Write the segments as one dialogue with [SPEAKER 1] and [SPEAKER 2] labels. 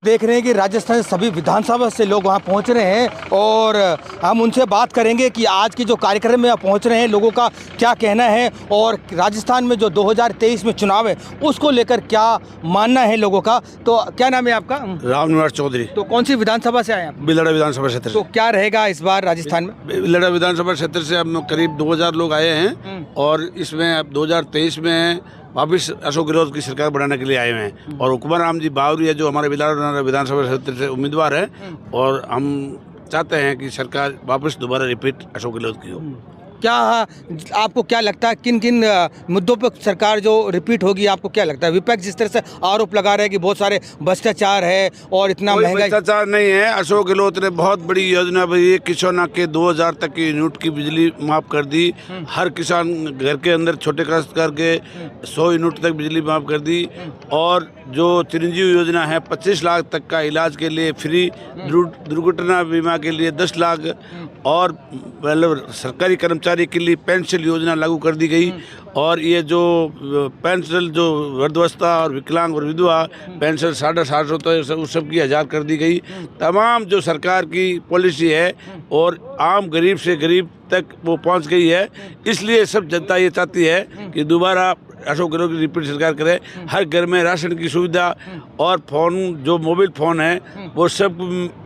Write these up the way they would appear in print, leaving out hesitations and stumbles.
[SPEAKER 1] देख रहे हैं कि राजस्थान से सभी विधानसभा से लोग वहां पहुंच रहे हैं और हम उनसे बात करेंगे कि आज के जो कार्यक्रम में पहुंच रहे हैं लोगों का क्या कहना है और राजस्थान में जो 2023 में चुनाव है उसको लेकर क्या मानना है लोगों का। तो क्या नाम है आपका?
[SPEAKER 2] रामनिवास चौधरी।
[SPEAKER 1] तो कौन सी विधानसभा से आए आप?
[SPEAKER 2] बिलड़ा विधानसभा क्षेत्र से।
[SPEAKER 1] तो क्या रहेगा इस बार राजस्थान में?
[SPEAKER 2] बिलड़ा विधानसभा क्षेत्र से हम करीब 2000 लोग आए हैं और इसमें अब 2023 में वापिस अशोक गहलोत की सरकार बनाने के लिए आए हुए हैं और कुमार राम जी बावरिया जो हमारे बिलड़ा विधानसभा क्षेत्र से उम्मीदवार है और हम चाहते हैं कि सरकार वापस दोबारा रिपीट अशोक गहलोत की हो।
[SPEAKER 1] क्या आपको क्या लगता है किन किन मुद्दों पर सरकार जो रिपीट होगी आपको क्या लगता है? विपक्ष जिस तरह से आरोप लगा रहे हैं कि बहुत सारे भ्रष्टाचार है और इतना महंगा
[SPEAKER 2] भ्रष्टाचार नहीं है। अशोक गहलोत ने बहुत बड़ी योजना बनाई। किसानों के 2000 तक की यूनिट की बिजली माफ कर दी। हर किसान घर के अंदर छोटे काश्तकार के 100 यूनिट तक बिजली माफ कर दी और जो चिरंजीवी योजना है 25 लाख तक का इलाज के लिए फ्री, दुर्घटना बीमा के लिए 10 लाख और मतलब सरकारी कर्मचारी के लिए पेंशन योजना लागू कर दी गई और ये जो पेंशन जो वृद्धावस्था और विकलांग और विधवा पेंशन 750 तो उस सब की 1000 कर दी गई। तमाम जो सरकार की पॉलिसी है और आम गरीब से गरीब तक वो पहुंच गई है। इसलिए सब जनता ये चाहती है कि दोबारा अशोक गहलोत की रिपीट सरकार करे। हर घर में राशन की सुविधा और फ़ोन जो मोबाइल फ़ोन है वो सब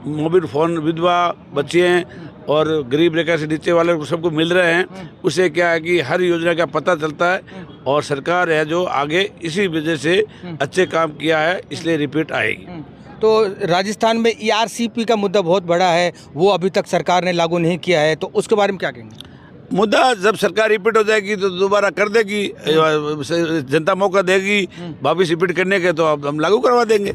[SPEAKER 2] मोबाइल फ़ोन विधवा बच्चे और गरीब रेखा से नीचे वाले को सबको मिल रहे हैं। उससे क्या है कि हर योजना का पता चलता है और सरकार है जो आगे इसी वजह से अच्छे काम किया है इसलिए रिपीट आएगी।
[SPEAKER 1] तो राजस्थान में ERCP का मुद्दा बहुत बड़ा है, वो अभी तक सरकार ने लागू नहीं किया है, तो उसके बारे में क्या कहेंगे?
[SPEAKER 2] मुद्दा जब सरकार रिपीट हो जाएगी तो दोबारा कर देगी, जनता मौका देगी वापिस रिपीट करने के, तो अब हम लागू करवा देंगे।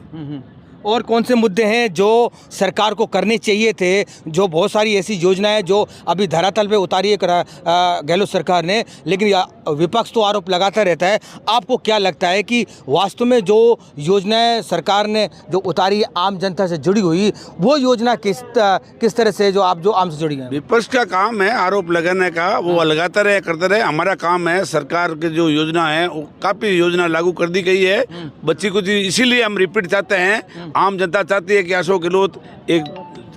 [SPEAKER 1] और कौन से मुद्दे हैं जो सरकार को करने चाहिए थे? जो बहुत सारी ऐसी योजनाएं जो अभी धरातल पे उतारी है गहलोत सरकार ने, लेकिन विपक्ष तो आरोप लगाता रहता है। आपको क्या लगता है कि वास्तव में जो योजनाएं सरकार ने जो उतारी आम जनता से जुड़ी हुई, वो योजना किस तरह से जो आम से जुड़ी है?
[SPEAKER 2] विपक्ष का काम है आरोप लगाने का, वो लगाता रहे करते रहे। हमारा काम है सरकार की जो योजना है वो काफ़ी योजना लागू कर दी गई है बच्ची कुछ, इसीलिए हम रिपीट चाहते हैं। आम जनता चाहती है कि अशोक गहलोत एक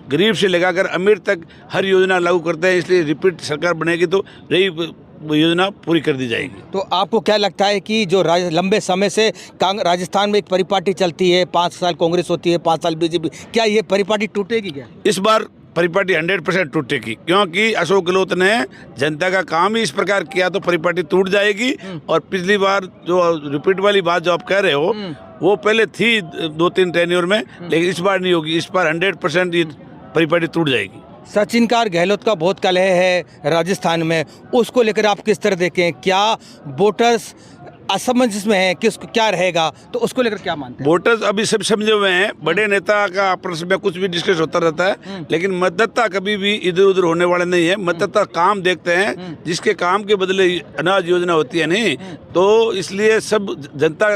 [SPEAKER 2] गरीब से लगाकर अमीर तक हर योजना लागू करते हैं, इसलिए रिपीट सरकार बनेगी तो रही योजना पूरी कर दी जाएगी।
[SPEAKER 1] तो आपको क्या लगता है कि जो लंबे समय से राजस्थान में एक परिपाटी चलती है, 5 साल कांग्रेस होती है, 5 साल बीजेपी, क्या ये परिपाटी टूटेगी क्या?
[SPEAKER 2] इस बार परिपाटी 100% टूटेगी क्योंकि अशोक गहलोत ने जनता का काम ही इस प्रकार किया, तो परिपाटी टूट जाएगी। और पिछली बार जो रिपीट वाली बात जो आप कह रहे हो वो पहले थी 2-3 टेन्योर में, लेकिन इस बार नहीं होगी। इस बार 100% ये परिपाटी टूट जाएगी।
[SPEAKER 1] सचिन का और गहलोत का बहुत कलह है राजस्थान में, उसको लेकर आप किस तरह देखें? क्या वोटर्स असमंजस में है, क्या रहेगा, तो उसको लेकर क्या मानते हैं?
[SPEAKER 2] वोटर्स अभी सब समझे हुए हैं। बड़े नेता का आपस में कुछ भी डिस्कस होता रहता है, लेकिन मतदाता कभी भी इधर उधर होने वाले नहीं है। मतदाता काम देखते हैं, जिसके काम के बदले अनाज योजना होती है नहीं, तो इसलिए सब जनता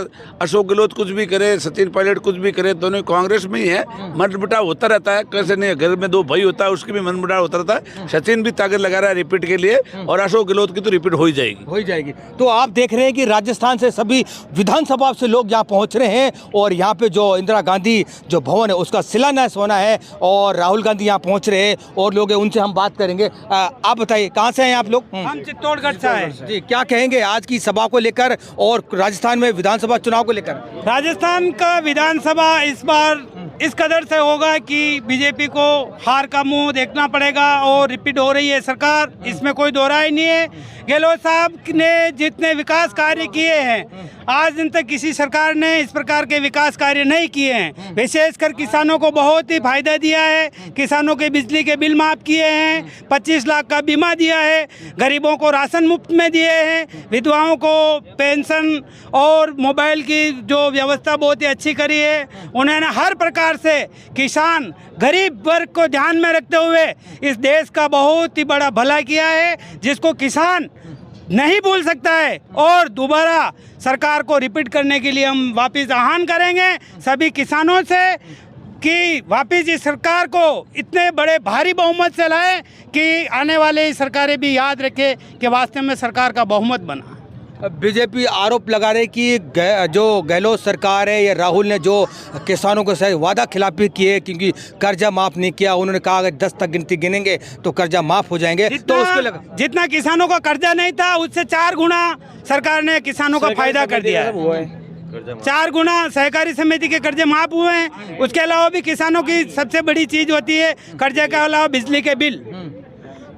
[SPEAKER 2] अशोक गहलोत कुछ भी करे, सचिन पायलट कुछ भी करे, दोनों कांग्रेस में ही है। मनमुटाव होता रहता है, कैसे नहीं, घर में 2 भाई होता है उसकी भी मनमुटाव होता रहता है। सचिन भी ताकत लगा रहा है रिपीट के लिए और अशोक गहलोत की तो रिपीट हो ही जाएगी।
[SPEAKER 1] तो आप देख रहे हैं कि राजस्थान से सभी विधानसभा से लोग यहाँ पहुँच रहे हैं और यहाँ पे जो इंदिरा गांधी जो भवन है उसका शिलान्यास होना है और राहुल गांधी यहाँ पहुँच रहे हैं और लोग हैं, उनसे हम बात करेंगे। आप बताइए कहाँ से हैं आप लोग?
[SPEAKER 3] हम चित्तौड़गढ़ से हैं
[SPEAKER 1] जी। क्या कहेंगे आज की सभा को लेकर और राजस्थान में विधानसभा चुनाव को लेकर?
[SPEAKER 3] राजस्थान का विधानसभा इस बार इस कदर से होगा कि बीजेपी को हार का मुंह देखना पड़ेगा और रिपीट हो रही है सरकार, इसमें कोई दो राय नहीं है। गहलोत साहब ने जितने विकास कार्य किए हैं, आज दिन तक किसी सरकार ने इस प्रकार के विकास कार्य नहीं किए हैं। विशेषकर किसानों को बहुत ही फायदा दिया है। किसानों के बिजली के बिल माफ किए हैं, 25 लाख का बीमा दिया है, गरीबों को राशन मुफ्त में दिए हैं, विधवाओं को पेंशन और मोबाइल की जो व्यवस्था बहुत ही अच्छी करी है। उन्होंने हर प्रकार से किसान गरीब वर्ग को ध्यान में रखते हुए इस देश का बहुत ही बड़ा भला किया है, जिसको किसान नहीं भूल सकता है। और दोबारा सरकार को रिपीट करने के लिए हम वापस आह्वान करेंगे सभी किसानों से कि वापस इस सरकार को इतने बड़े भारी बहुमत से लाए कि आने वाले सरकारें भी याद रखें कि वास्तव में सरकार का बहुमत बना।
[SPEAKER 1] बीजेपी आरोप लगा रही कि जो गहलोत सरकार है या राहुल ने जो किसानों को सही वादा खिलाफी की है, क्योंकि कर्जा माफ नहीं किया। उन्होंने कहा अगर 10 तक गिनती गिनेंगे तो कर्जा माफ हो जाएंगे। तो उसको लगा
[SPEAKER 3] जितना किसानों का कर्जा नहीं था उससे 4 गुना सरकार ने किसानों का फायदा कर दिया है। 4 गुना सहकारी समिति के कर्जे माफ हुए हैं। उसके अलावा भी किसानों की सबसे बड़ी चीज होती है कर्जे के अलावा बिजली के बिल,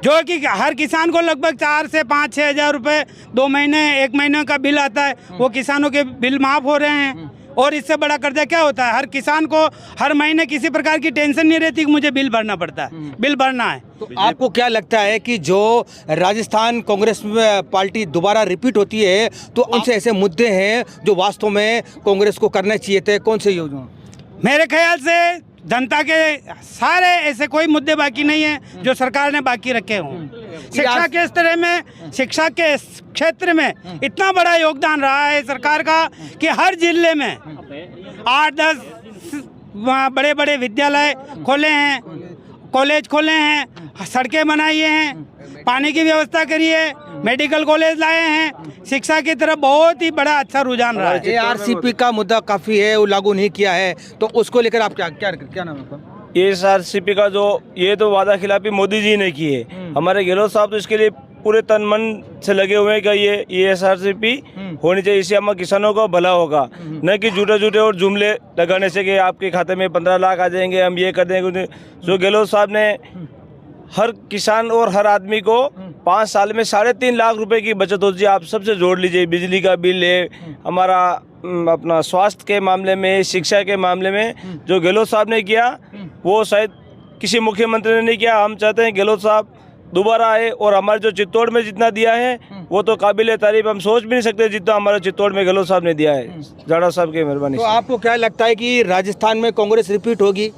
[SPEAKER 3] जो कि हर किसान को लगभग 4 से 5-6 हज़ार रुपये 2 महीने 1 महीने का बिल आता है, वो किसानों के बिल माफ हो रहे हैं। और इससे बड़ा कर्जा क्या होता है? हर किसान को हर महीने किसी प्रकार की टेंशन नहीं रहती कि मुझे बिल भरना पड़ता है, बिल भरना है।
[SPEAKER 1] तो आपको क्या लगता है कि जो राजस्थान कांग्रेस पार्टी दोबारा रिपीट होती है तो उनसे ऐसे मुद्दे हैं जो वास्तव में कांग्रेस को करने चाहिए थे? कौन से योजना?
[SPEAKER 3] मेरे ख्याल से जनता के सारे ऐसे कोई मुद्दे बाकी नहीं है जो सरकार ने बाकी रखे हों। शिक्षा के स्तर में, शिक्षा के क्षेत्र में इतना बड़ा योगदान रहा है सरकार का कि हर जिले में 8-10 बड़े बड़े विद्यालय खोले हैं, कॉलेज खोले हैं, सड़कें बनाई हैं, पानी की व्यवस्था करी है, मेडिकल कॉलेज लाए हैं। शिक्षा की तरफ बहुत ही बड़ा अच्छा रुझान रहा है।
[SPEAKER 1] ARCP का मुद्दा काफ़ी है, वो लागू नहीं किया है, तो उसको लेकर आप क्या नाम है आपका?
[SPEAKER 4] ARCP का जो ये तो वादा खिलाफी मोदी जी ने की है। हमारे गहलोत साहब तो इसके लिए पूरे तन मन से लगे हुए हैं कि ये ARCP होनी चाहिए, इससे हमारे किसानों का भला होगा, न कि झूठे और जुमले लगाने से कि आपके खाते में 15 लाख आ जाएंगे, हम ये कर देंगे। जो गहलोत साहब ने हर किसान और हर आदमी को 5 साल में 3.5 लाख रुपए की बचत होती है। आप सबसे जोड़ लीजिए, बिजली का बिल है, हमारा अपना स्वास्थ्य के मामले में, शिक्षा के मामले में जो गहलोत साहब ने किया वो शायद किसी मुख्यमंत्री ने नहीं किया। हम चाहते हैं गहलोत साहब दोबारा आए और हमारे जो चित्तौड़ में जितना दिया है वो तो काबिल तारीफ, हम सोच भी नहीं सकते जितना हमारे चित्तौड़ में गहलोत साहब ने दिया है, जाड़ा साहब की मेहरबानी।
[SPEAKER 1] तो आपको क्या लगता है कि राजस्थान में कांग्रेस रिपीट होगी?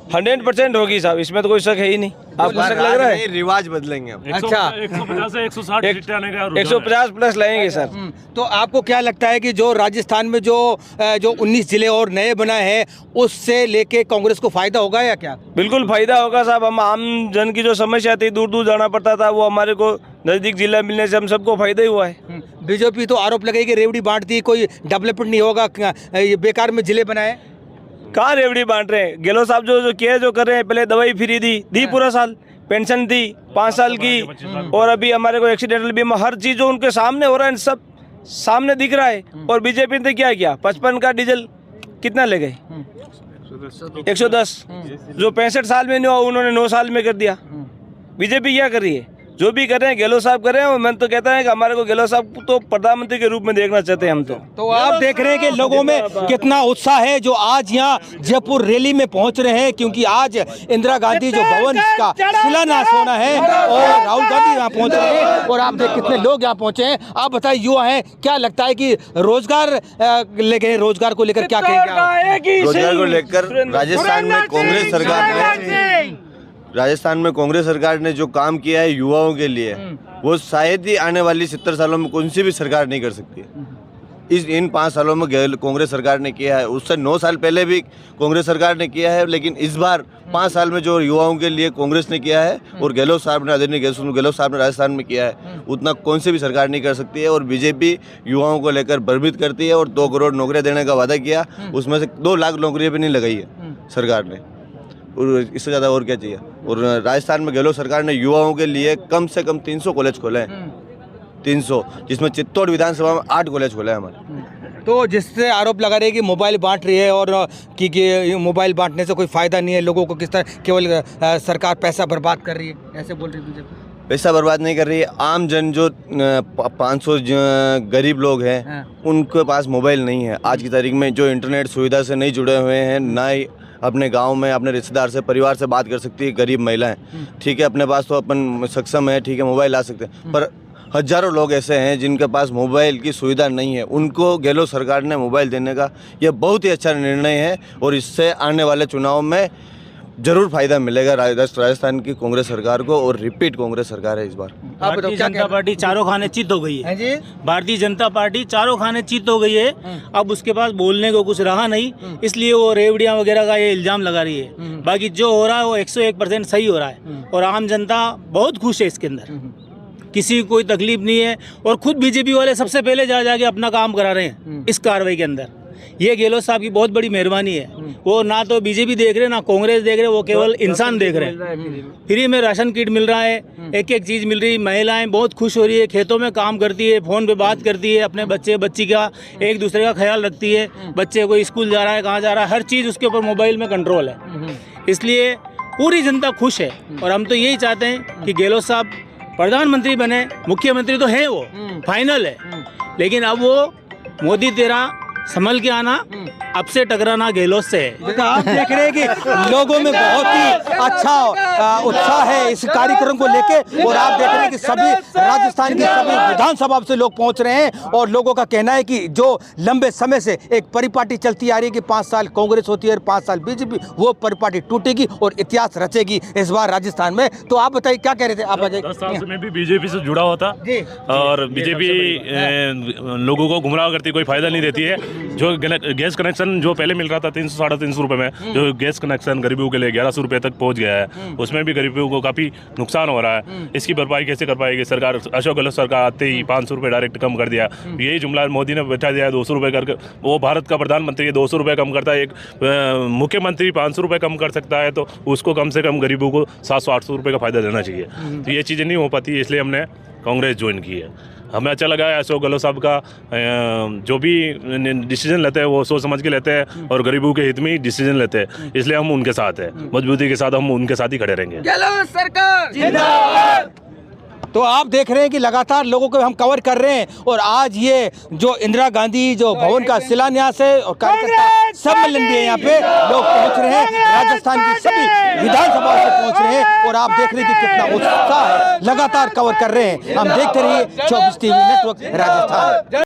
[SPEAKER 4] 100% होगी साहब, इसमें तो कोई शक है ही नहीं। आपको शक लग रहा है?
[SPEAKER 5] रिवाज बदलेंगे हम।
[SPEAKER 1] अच्छा,
[SPEAKER 6] 150 से 160 सीटें आने का
[SPEAKER 4] 150 प्लस लाएंगे सर।
[SPEAKER 1] तो आपको क्या लगता है कि जो राजस्थान में जो 19 जिले और नए बनाए हैं उससे लेके कांग्रेस को फायदा होगा या क्या?
[SPEAKER 4] बिल्कुल फायदा होगा साहब। हम आम जन की जो समस्या थी, दूर दूर जाना पड़ता था, वो हमारे को नज़दीक जिला मिलने से हम सबको फायदा ही हुआ है।
[SPEAKER 1] बीजेपी तो आरोप लगाई कि रेवड़ी बांट दी, कोई डेवलपमेंट नहीं होगा, ये बेकार में जिले बनाए।
[SPEAKER 4] कहाँ रेवड़ी बांट रहे हैं? गहलोत साहब जो किया जो कर रहे हैं, पहले दवाई फ्री दी पूरा साल, पेंशन दी 5 साल की, और अभी हमारे को एक्सीडेंटल बीमा, हर चीज़ जो उनके सामने हो रहा है सब सामने दिख रहा है। और बीजेपी ने क्या किया? 55 का डीजल कितना ले गए? 110, जो 65 साल में नहीं हुआ उन्होंने 9 साल में कर दिया। बीजेपी क्या कर रही है? जो भी कर रहे हैं गहलोत साहब कर रहे हैं। मैं तो कहता है कि हमारे को गहलोत साहब तो प्रधानमंत्री के रूप में देखना चाहते हैं हम तो
[SPEAKER 1] आप देख रहे हैं कि लोगों में कितना उत्साह है जो आज यहाँ जयपुर रैली में पहुंच रहे हैं, क्योंकि आज इंदिरा गांधी जो भवन का शिलान्यास होना है और राहुल गांधी यहाँ पहुंच रहे हैं। और आप देख कितने लोग यहाँ पहुंचे हैं। आप बताइए, युवा हैं, क्या लगता है कि रोजगार को लेकर क्या कहेंगे?
[SPEAKER 5] रोजगार को लेकर राजस्थान में कांग्रेस सरकार ने जो काम किया है युवाओं के लिए, वो शायद ही आने वाली 70 सालों में कौन सी भी सरकार नहीं कर सकती। इन 5 सालों में कांग्रेस सरकार ने किया है, उससे 9 साल पहले भी कांग्रेस सरकार ने किया है, लेकिन इस बार 5 साल में जो युवाओं के लिए कांग्रेस ने किया है और गहलोत साहब ने, आदरणीय गहलोत साहब ने राजस्थान में किया है, उतना कौन सी भी सरकार नहीं कर सकती है। और बीजेपी युवाओं को लेकर भ्रमित करती है और 2 करोड़ नौकरियाँ देने का वादा किया, उसमें से 2 लाख नौकरियाँ भी नहीं लगाई है सरकार ने, और इससे ज़्यादा और क्या चाहिए। और राजस्थान में गहलोत सरकार ने युवाओं के लिए कम से कम 300 कॉलेज खोले हैं, 300, जिसमें चित्तौड़ विधानसभा में 8 कॉलेज खोले हैं हमारे।
[SPEAKER 1] तो जिससे आरोप लगा रहे हैं कि मोबाइल बांट रही है और कि मोबाइल बांटने से कोई फ़ायदा नहीं है, लोगों को किस तरह केवल सरकार पैसा बर्बाद कर रही है, ऐसे बोल रही है।
[SPEAKER 5] पैसा बर्बाद नहीं कर रही है, आम जन जो 500 गरीब लोग हैं उनके पास मोबाइल नहीं है आज की तारीख में, जो इंटरनेट सुविधा से नहीं जुड़े हुए हैं, ना ही अपने गांव में अपने रिश्तेदार से, परिवार से बात कर सकती है गरीब महिलाएं। ठीक है, अपने पास तो अपन सक्षम है, ठीक है, मोबाइल ला सकते हैं, पर हजारों लोग ऐसे हैं जिनके पास मोबाइल की सुविधा नहीं है। उनको गहलोत सरकार ने मोबाइल देने का यह बहुत ही अच्छा निर्णय है और इससे आने वाले चुनाव में जरूर फायदा मिलेगा राजस्थान की कांग्रेस सरकार को, और रिपीट कांग्रेस सरकार है इस बार।
[SPEAKER 7] भारतीय जनता पार्टी चारों खाने चित हो गई है। भारतीय जनता पार्टी चारों खाने चित हो गई है। अब उसके पास बोलने को कुछ रहा नहीं, इसलिए वो रेवड़ियां वगैरह का ये इल्जाम लगा रही है। बाकी जो हो रहा है वो 101% सही हो रहा है और आम जनता बहुत खुश है इसके अंदर। किसी को कोई तकलीफ नहीं है, और खुद बीजेपी वाले सबसे पहले जा जाके अपना काम करा रहे हैं इस कार्रवाई के अंदर। ये गहलोत साहब की बहुत बड़ी मेहरबानी है। वो ना तो बीजेपी देख रहे, ना कांग्रेस देख रहे, वो केवल इंसान देख रहे हैं। फ्री में राशन किट मिल रहा है, एक एक चीज़ मिल रही है। महिलाएं बहुत खुश हो रही है, खेतों में काम करती है, फ़ोन पे बात करती है, अपने बच्चे बच्ची का एक दूसरे का ख्याल रखती है। बच्चे कोई स्कूल जा रहा है, कहाँ जा रहा है, हर चीज़ उसके ऊपर मोबाइल में कंट्रोल है। इसलिए पूरी जनता खुश है, और हम तो यही चाहते हैं कि गहलोत साहब प्रधानमंत्री बने। मुख्यमंत्री तो है, वो फाइनल है, लेकिन अब वो मोदी तेरा संभल के आना, अब से टकराना गहलोत से है।
[SPEAKER 1] तो आप देख रहे हैं कि लोगों में बहुत ही अच्छा उत्साह है इस कार्यक्रम को लेके, और आप देख रहे हैं कि सभी राजस्थान की सभी विधानसभा से लोग पहुंच रहे हैं, और लोगों का कहना है कि जो लंबे समय से एक परिपाटी चलती आ रही है कि 5 साल कांग्रेस होती है और 5 साल बीजेपी, वो परिपाटी टूटेगी और इतिहास रचेगी इस बार राजस्थान में। तो आप बताइए क्या कह रहे थे आप?
[SPEAKER 6] 10 साल से मैं भी बीजेपी से जुड़ा हुआ था, और बीजेपी लोगों को गुमराह करती, कोई फायदा नहीं देती है। जो गैस कनेक्शन जो पहले मिल रहा था 300 साढ़े 300 रुपए में, जो गैस कनेक्शन गरीबों के लिए 1100 रुपए तक पहुंच गया है, उसमें भी गरीबों को काफी नुकसान हो रहा है। इसकी भरपाई कैसे कर पाएगी सरकार? अशोक गहलोत सरकार आते ही 500 रुपए डायरेक्ट कम कर दिया। यही जुमला मोदी ने बैठा दिया 200 रुपए करके। वो भारत का प्रधानमंत्री है, 200 रुपए कम करता है। एक मुख्यमंत्री 500 रुपए कम कर सकता है, तो उसको कम से कम गरीबों को 700-800 रुपए का फायदा देना चाहिए। तो ये चीज़ें नहीं हो पाती, इसलिए हमने कांग्रेस ज्वाइन की है। हमें अच्छा लगा है अशोक गहलोत साहब का जो भी डिसीजन लेते हैं वो सोच समझ के लेते हैं, और गरीबों के हित में ही डिसीजन लेते हैं, इसलिए हम उनके साथ हैं, मजबूती के साथ हम उनके साथ ही खड़े रहेंगे।
[SPEAKER 1] गहलोत सरकार जिंदाबाद। तो आप देख रहे हैं कि लगातार लोगों को हम कवर कर रहे हैं, और आज ये जो इंदिरा गांधी जो भवन का शिलान्यास है, और कार्यकर्ता सम्मेलन भी है, यहाँ पे लोग पहुंच रहे हैं, राजस्थान की सभी विधानसभा से पहुंच रहे हैं, और आप देख रहे हैं कि कितना उत्साह है, लगातार कवर कर रहे हैं। हम देखते रहिए 24 टीवी नेटवर्क राजस्थान।